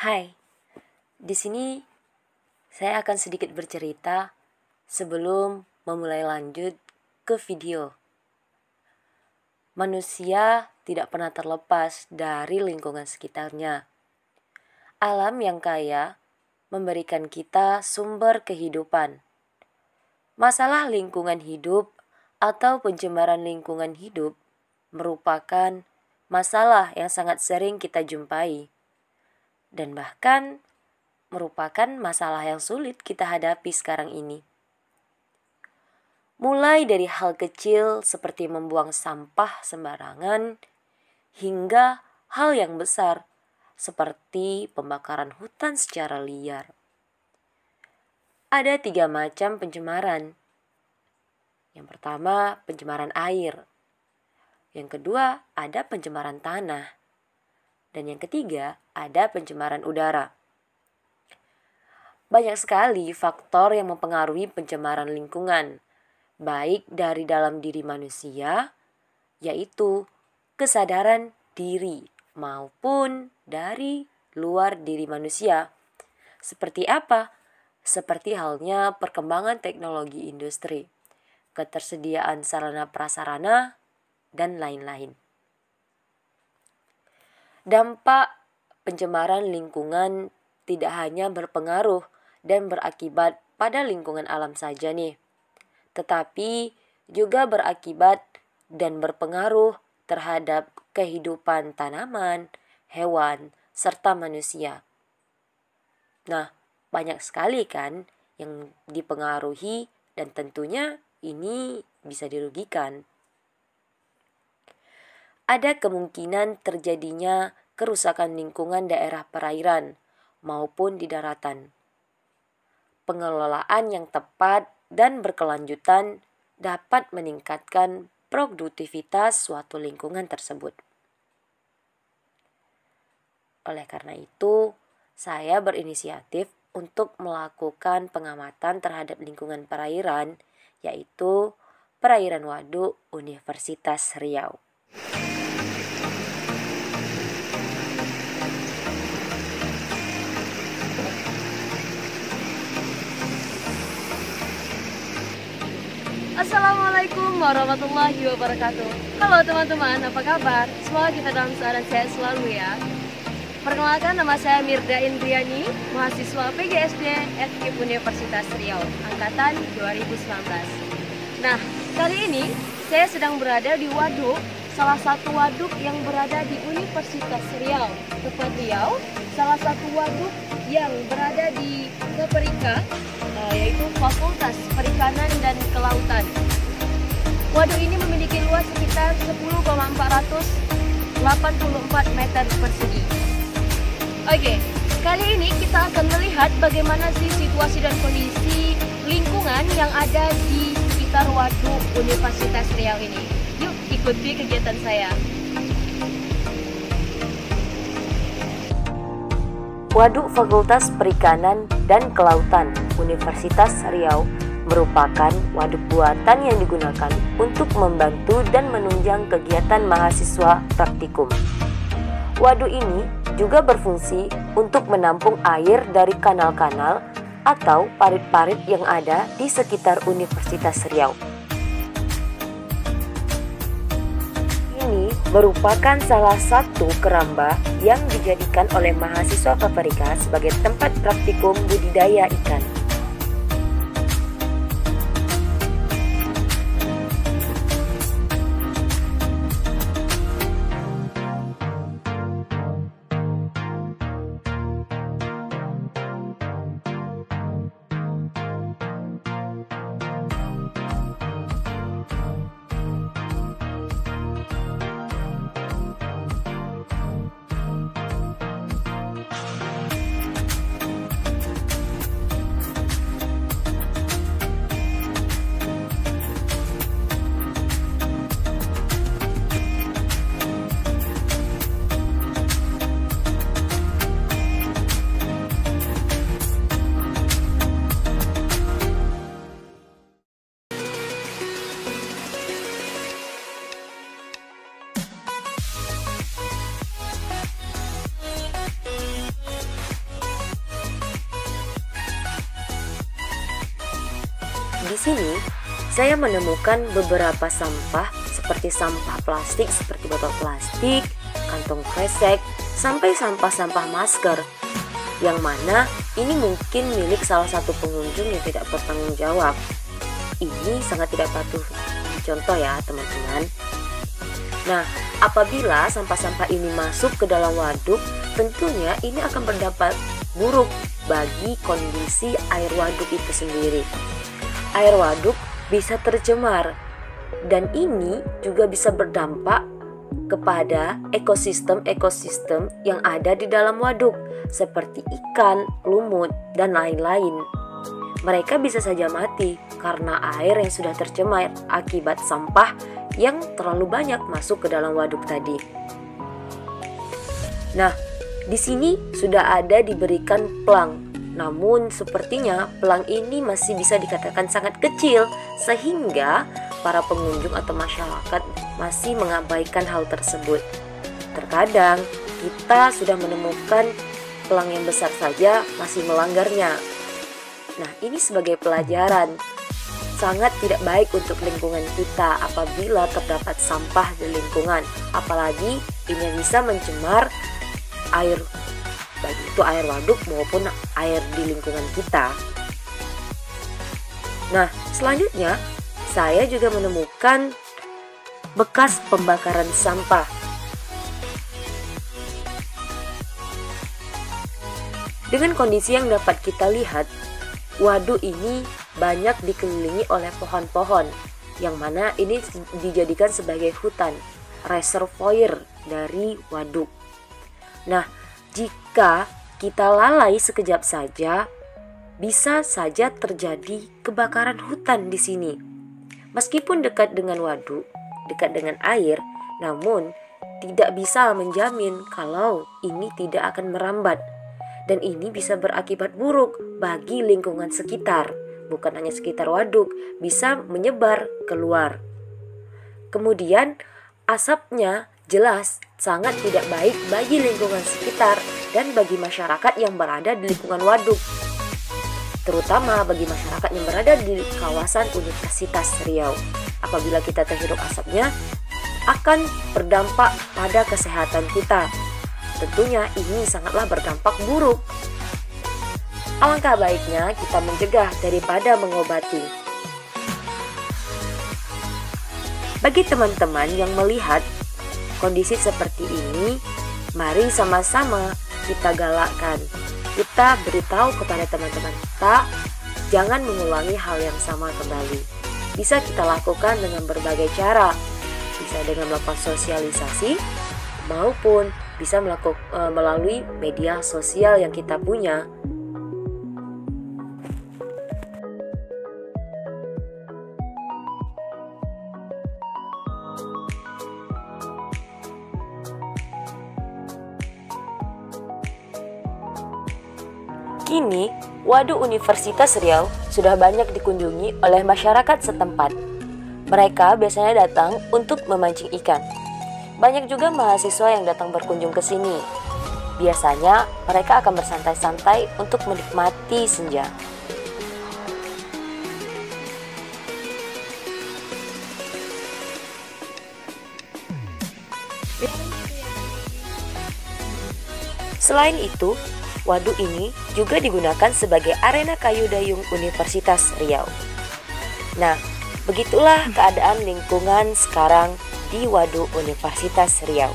Hai, di sini saya akan sedikit bercerita sebelum memulai lanjut ke video. Manusia tidak pernah terlepas dari lingkungan sekitarnya. Alam yang kaya memberikan kita sumber kehidupan. Masalah lingkungan hidup atau pencemaran lingkungan hidup merupakan masalah yang sangat sering kita jumpai dan bahkan merupakan masalah yang sulit kita hadapi sekarang ini. Mulai dari hal kecil seperti membuang sampah sembarangan hingga hal yang besar seperti pembakaran hutan secara liar. Ada 3 macam pencemaran. Yang pertama, pencemaran air. Yang kedua, ada pencemaran tanah. Dan yang ketiga, ada pencemaran udara. Banyak sekali faktor yang mempengaruhi pencemaran lingkungan, baik dari dalam diri manusia, yaitu kesadaran diri, maupun dari luar diri manusia. Seperti apa? Seperti halnya perkembangan teknologi industri, ketersediaan sarana prasarana, dan lain-lain. Dampak pencemaran lingkungan tidak hanya berpengaruh dan berakibat pada lingkungan alam saja nih, tetapi juga berakibat dan berpengaruh terhadap kehidupan tanaman, hewan, serta manusia. Nah, banyak sekali kan yang dipengaruhi dan tentunya ini bisa dirugikan. Ada kemungkinan terjadinya kerusakan lingkungan daerah perairan maupun di daratan. Pengelolaan yang tepat dan berkelanjutan dapat meningkatkan produktivitas suatu lingkungan tersebut. Oleh karena itu, saya berinisiatif untuk melakukan pengamatan terhadap lingkungan perairan, yaitu Perairan Waduk Universitas Riau. Assalamualaikum warahmatullahi wabarakatuh. Halo teman-teman, apa kabar? Semoga kita dalam keadaan sehat selalu ya. Perkenalkan, nama saya Mirda Indriani, mahasiswa PGSD FKIP Universitas Riau, angkatan 2019. Nah, kali ini saya sedang berada di waduk, salah satu waduk yang berada di Universitas Riau, tepat Riau, salah satu waduk yang berada di Keperika, yaitu Fakultas Perikanan dan Kelautan. Waduk ini memiliki luas sekitar 10,484 meter persegi. Oke, kali ini kita akan melihat bagaimana sih situasi dan kondisi lingkungan yang ada di sekitar waduk Universitas Riau ini. Yuk ikuti kegiatan saya. Waduk Fakultas Perikanan dan Kelautan Universitas Riau merupakan waduk buatan yang digunakan untuk membantu dan menunjang kegiatan mahasiswa praktikum. Waduk ini juga berfungsi untuk menampung air dari kanal-kanal atau parit-parit yang ada di sekitar Universitas Riau. Ini merupakan salah satu keramba yang dijadikan oleh mahasiswa Keperika sebagai tempat praktikum budidaya ikan. di sini saya menemukan beberapa sampah seperti sampah plastik seperti botol plastik, kantong kresek, sampai sampah-sampah masker. Yang mana ini mungkin milik salah satu pengunjung yang tidak bertanggung jawab. Ini sangat tidak patut dicontoh ya teman-teman. Nah, apabila sampah-sampah ini masuk ke dalam waduk, tentunya ini akan berdampak buruk bagi kondisi air waduk itu sendiri. Air waduk bisa tercemar dan ini juga bisa berdampak kepada ekosistem-ekosistem yang ada di dalam waduk seperti ikan, lumut, dan lain-lain. Mereka bisa saja mati karena air yang sudah tercemar akibat sampah yang terlalu banyak masuk ke dalam waduk tadi. Nah, di sini sudah ada diberikan pelang. Namun sepertinya pelang ini masih bisa dikatakan sangat kecil sehingga para pengunjung atau masyarakat masih mengabaikan hal tersebut. Terkadang kita sudah menemukan pelang yang besar saja masih melanggarnya. Nah, ini sebagai pelajaran. Sangat tidak baik untuk lingkungan kita apabila terdapat sampah di lingkungan. Apalagi ini bisa mencemar air, baik itu air waduk maupun air di lingkungan kita. Nah, selanjutnya saya juga menemukan bekas pembakaran sampah. Dengan kondisi yang dapat kita lihat, waduk ini banyak dikelilingi oleh pohon-pohon, yang mana ini dijadikan sebagai hutan, reservoir dari waduk. Nah, jika kita lalai sekejap saja, bisa saja terjadi kebakaran hutan di sini. Meskipun dekat dengan waduk, dekat dengan air, namun tidak bisa menjamin kalau ini tidak akan merambat. Dan ini bisa berakibat buruk bagi lingkungan sekitar, bukan hanya sekitar waduk, bisa menyebar keluar. Kemudian asapnya jelas sangat tidak baik bagi lingkungan sekitar dan bagi masyarakat yang berada di lingkungan waduk, terutama bagi masyarakat yang berada di kawasan Universitas Riau. Apabila kita terhirup asapnya, akan berdampak pada kesehatan kita. Tentunya ini sangatlah berdampak buruk. Alangkah baiknya kita mencegah daripada mengobati. Bagi teman-teman yang melihat kondisi seperti ini, mari sama-sama kita galakkan. Kita beritahu kepada teman-teman kita, jangan mengulangi hal yang sama kembali. Bisa kita lakukan dengan berbagai cara. Bisa dengan melakukan sosialisasi, maupun bisa melalui media sosial yang kita punya. Kini, waduk Universitas Riau sudah banyak dikunjungi oleh masyarakat setempat. Mereka biasanya datang untuk memancing ikan. Banyak juga mahasiswa yang datang berkunjung ke sini. Biasanya mereka akan bersantai-santai untuk menikmati senja. Selain itu, waduk ini juga digunakan sebagai arena kayu dayung Universitas Riau. Nah, begitulah keadaan lingkungan sekarang di waduk Universitas Riau.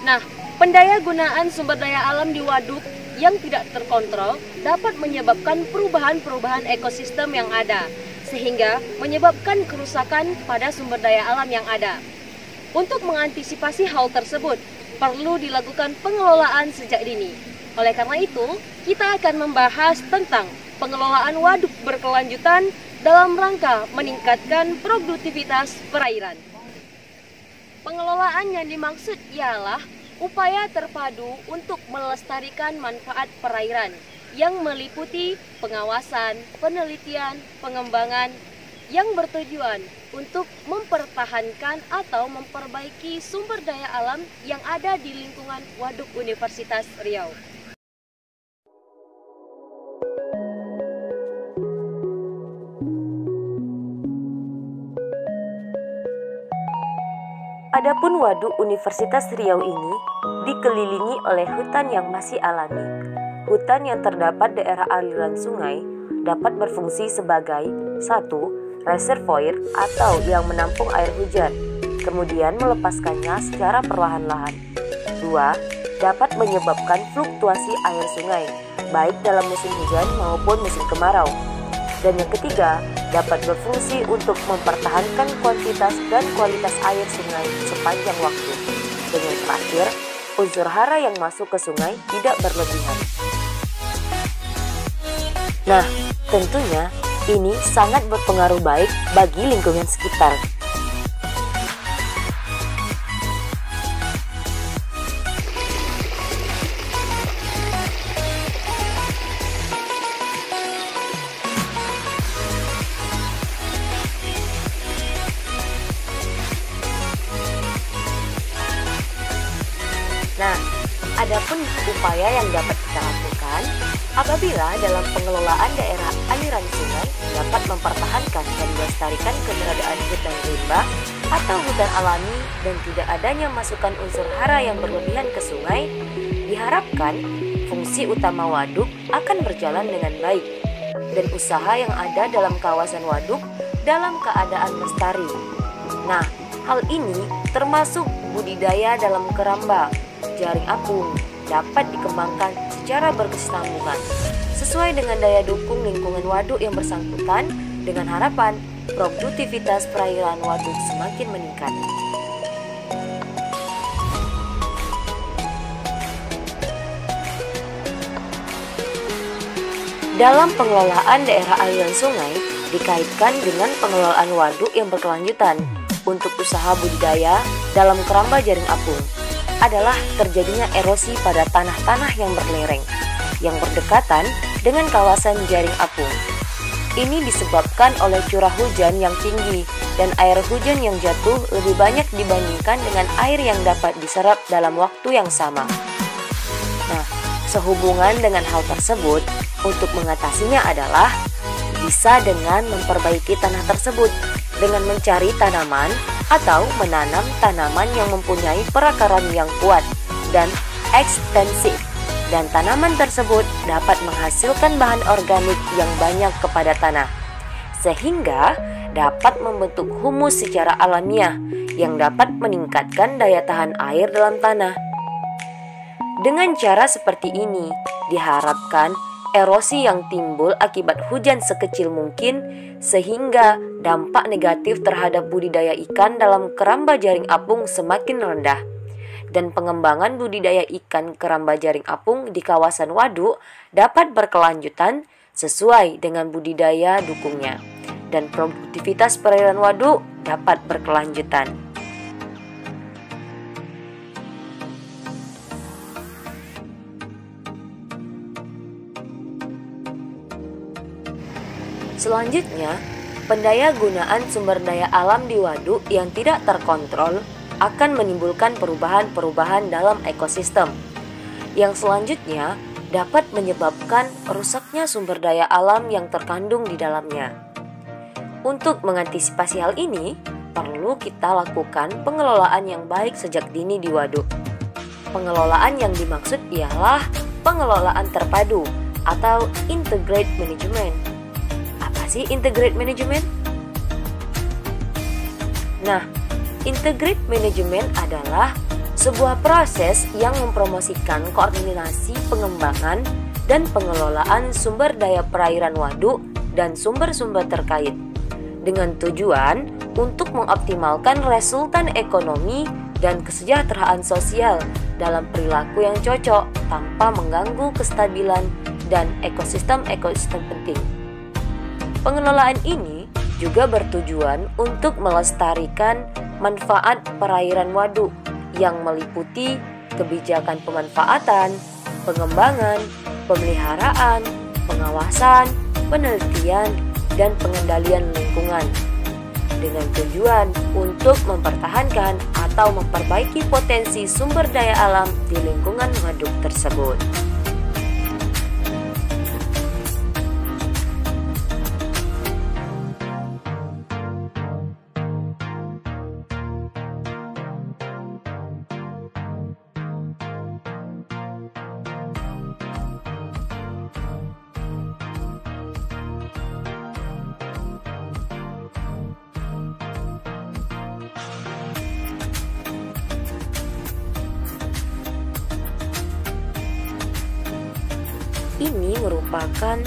Nah, pendayagunaan sumber daya alam di waduk yang tidak terkontrol dapat menyebabkan perubahan-perubahan ekosistem yang ada, sehingga menyebabkan kerusakan pada sumber daya alam yang ada. Untuk mengantisipasi hal tersebut, perlu dilakukan pengelolaan sejak dini. Oleh karena itu, kita akan membahas tentang pengelolaan waduk berkelanjutan dalam rangka meningkatkan produktivitas perairan. Pengelolaan yang dimaksud ialah upaya terpadu untuk melestarikan manfaat perairan yang meliputi pengawasan, penelitian, pengembangan yang bertujuan untuk mempertahankan atau memperbaiki sumber daya alam yang ada di lingkungan Waduk Universitas Riau. Adapun Waduk Universitas Riau ini dikelilingi oleh hutan yang masih alami. Hutan yang terdapat daerah aliran sungai dapat berfungsi sebagai 1. Reservoir atau yang menampung air hujan, kemudian melepaskannya secara perlahan-lahan. 2. Dapat menyebabkan fluktuasi air sungai, baik dalam musim hujan maupun musim kemarau. Dan yang ketiga, dapat berfungsi untuk mempertahankan kuantitas dan kualitas air sungai sepanjang waktu. Dan yang terakhir, unsur hara yang masuk ke sungai tidak berlebihan. Nah, tentunya ini sangat berpengaruh baik bagi lingkungan sekitar. Nah, adapun upaya yang dapat kita lakukan apabila dalam pengelolaan daerah aliran sungai dapat mempertahankan dan melestarikan keberadaan hutan rimba atau hutan alami dan tidak adanya masukan unsur hara yang berlebihan ke sungai, diharapkan fungsi utama waduk akan berjalan dengan baik dan usaha yang ada dalam kawasan waduk dalam keadaan lestari. Nah, hal ini termasuk budidaya dalam keramba, jaring apung dapat dikembangkan secara berkesinambungan sesuai dengan daya dukung lingkungan waduk yang bersangkutan dengan harapan produktivitas perairan waduk semakin meningkat. Dalam pengelolaan daerah aliran sungai dikaitkan dengan pengelolaan waduk yang berkelanjutan untuk usaha budidaya dalam keramba jaring apung adalah terjadinya erosi pada tanah-tanah yang berlereng yang berdekatan dengan kawasan jaring apung. Ini disebabkan oleh curah hujan yang tinggi dan air hujan yang jatuh lebih banyak dibandingkan dengan air yang dapat diserap dalam waktu yang sama. Nah, sehubungan dengan hal tersebut, untuk mengatasinya adalah bisa dengan memperbaiki tanah tersebut dengan mencari tanaman atau menanam tanaman yang mempunyai perakaran yang kuat dan ekstensif, dan tanaman tersebut dapat menghasilkan bahan organik yang banyak kepada tanah, sehingga dapat membentuk humus secara alamiah yang dapat meningkatkan daya tahan air dalam tanah. Dengan cara seperti ini, diharapkan erosi yang timbul akibat hujan sekecil mungkin sehingga dampak negatif terhadap budidaya ikan dalam keramba jaring apung semakin rendah dan pengembangan budidaya ikan keramba jaring apung di kawasan waduk dapat berkelanjutan sesuai dengan budidaya dukungnya dan produktivitas perairan waduk dapat berkelanjutan. Selanjutnya, pendaya gunaan sumber daya alam di waduk yang tidak terkontrol akan menimbulkan perubahan-perubahan dalam ekosistem, yang selanjutnya dapat menyebabkan rusaknya sumber daya alam yang terkandung di dalamnya. Untuk mengantisipasi hal ini, perlu kita lakukan pengelolaan yang baik sejak dini di waduk. Pengelolaan yang dimaksud ialah pengelolaan terpadu atau integrated management. Sih integrated management? Nah, integrated management adalah sebuah proses yang mempromosikan koordinasi pengembangan dan pengelolaan sumber daya perairan waduk dan sumber-sumber terkait dengan tujuan untuk mengoptimalkan resultan ekonomi dan kesejahteraan sosial dalam perilaku yang cocok tanpa mengganggu kestabilan dan ekosistem-ekosistem penting. Pengelolaan ini juga bertujuan untuk melestarikan manfaat perairan waduk yang meliputi kebijakan pemanfaatan, pengembangan, pemeliharaan, pengawasan, penelitian, dan pengendalian lingkungan dengan tujuan untuk mempertahankan atau memperbaiki potensi sumber daya alam di lingkungan waduk tersebut. Ini merupakan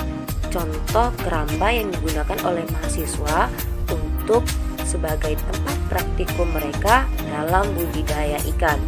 contoh keramba yang digunakan oleh mahasiswa untuk sebagai tempat praktikum mereka dalam budidaya ikan.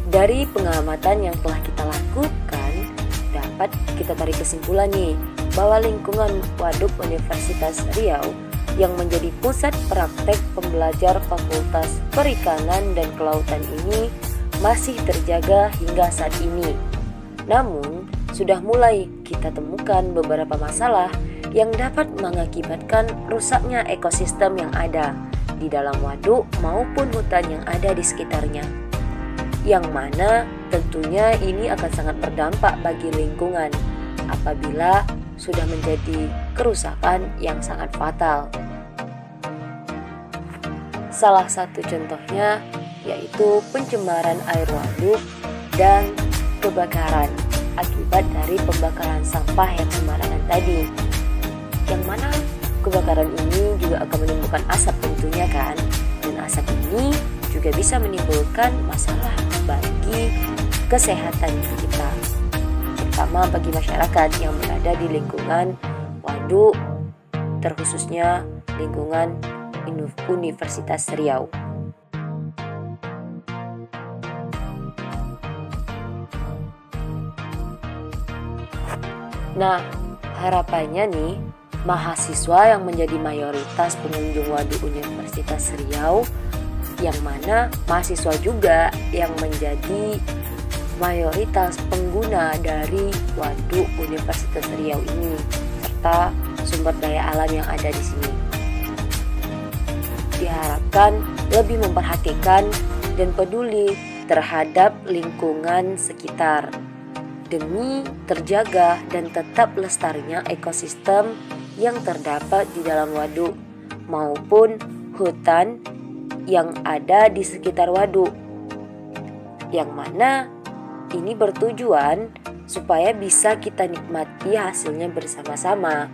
Dari pengamatan yang telah kita lakukan, dapat kita tarik kesimpulan nih, bahwa lingkungan waduk Universitas Riau yang menjadi pusat praktek pembelajar Fakultas Perikanan dan Kelautan ini masih terjaga hingga saat ini. Namun, sudah mulai kita temukan beberapa masalah yang dapat mengakibatkan rusaknya ekosistem yang ada di dalam waduk maupun hutan yang ada di sekitarnya, yang mana tentunya ini akan sangat berdampak bagi lingkungan apabila sudah menjadi kerusakan yang sangat fatal. Salah satu contohnya yaitu pencemaran air waduk dan kebakaran akibat dari pembakaran sampah yang sembarangan tadi, yang mana kebakaran ini juga akan menimbulkan asap tentunya kan, dan asap ini juga bisa menimbulkan masalah bagi kesehatan kita, terutama bagi masyarakat yang berada di lingkungan waduk, terkhususnya lingkungan Universitas Riau. Nah, harapannya nih, mahasiswa yang menjadi mayoritas pengunjung waduk Universitas Riau, yang mana mahasiswa juga yang menjadi mayoritas pengguna dari waduk Universitas Riau ini, serta sumber daya alam yang ada di sini, diharapkan lebih memperhatikan dan peduli terhadap lingkungan sekitar demi terjaga dan tetap lestarinya ekosistem yang terdapat di dalam waduk maupun hutan yang ada di sekitar waduk, yang mana ini bertujuan supaya bisa kita nikmati hasilnya bersama-sama.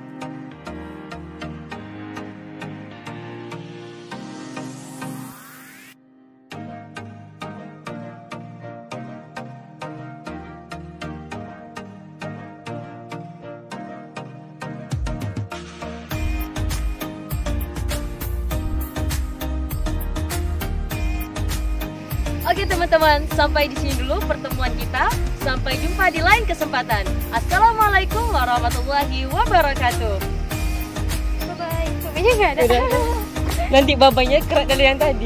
Oke teman-teman, sampai di sini dulu pertemuan kita. Sampai jumpa di lain kesempatan. Assalamualaikum warahmatullahi wabarakatuh. Bye bye. Babanya nggak ada. Nanti babanya kerak dari yang tadi.